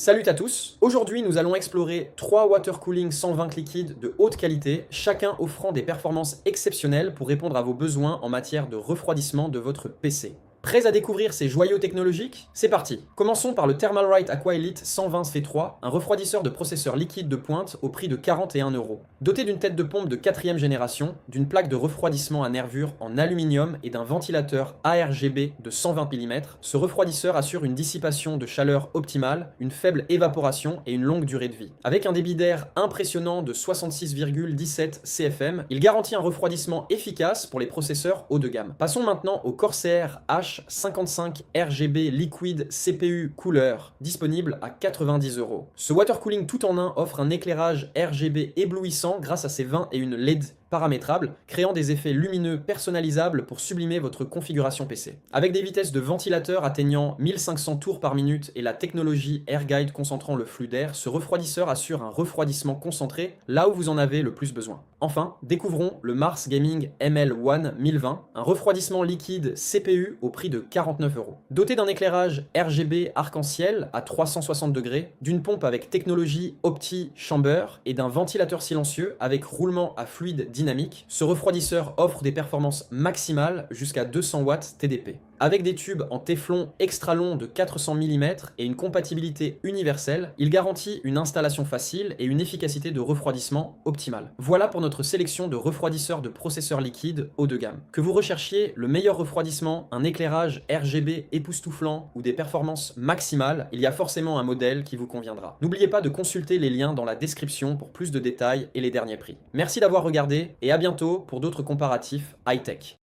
Salut à tous, aujourd'hui nous allons explorer 3 water cooling 120 liquides de haute qualité, chacun offrant des performances exceptionnelles pour répondre à vos besoins en matière de refroidissement de votre PC. Prêts à découvrir ces joyaux technologiques? C'est parti. Commençons par le Thermalright Aqua Elite 120 V3, un refroidisseur de processeur liquide de pointe au prix de 41 €. Doté d'une tête de pompe de 4ème génération, d'une plaque de refroidissement à nervure en aluminium et d'un ventilateur ARGB de 120 mm, ce refroidisseur assure une dissipation de chaleur optimale, une faible évaporation et une longue durée de vie. Avec un débit d'air impressionnant de 66,17 CFM, il garantit un refroidissement efficace pour les processeurs haut de gamme. Passons maintenant au Corsair H55 RGB Liquid CPU Cooler, disponible à 90 €. Ce water cooling tout en un offre un éclairage RGB éblouissant grâce à ses 21 LED paramétrables, créant des effets lumineux personnalisables pour sublimer votre configuration PC. Avec des vitesses de ventilateur atteignant 1500 tours par minute et la technologie AirGuide concentrant le flux d'air, ce refroidisseur assure un refroidissement concentré là où vous en avez le plus besoin. Enfin, découvrons le Mars Gaming ML1 1020, un refroidissement liquide CPU au prix de 49 €. Doté d'un éclairage RGB arc-en-ciel à 360 degrés, d'une pompe avec technologie Opti-Chamber et d'un ventilateur silencieux avec roulement à fluide dynamique, ce refroidisseur offre des performances maximales jusqu'à 200 watts TDP. Avec des tubes en téflon extra longs de 400 mm et une compatibilité universelle, il garantit une installation facile et une efficacité de refroidissement optimale. Voilà pour notre sélection de refroidisseurs de processeurs liquides haut de gamme. Que vous recherchiez le meilleur refroidissement, un éclairage RGB époustouflant ou des performances maximales, il y a forcément un modèle qui vous conviendra. N'oubliez pas de consulter les liens dans la description pour plus de détails et les derniers prix. Merci d'avoir regardé et à bientôt pour d'autres comparatifs high-tech.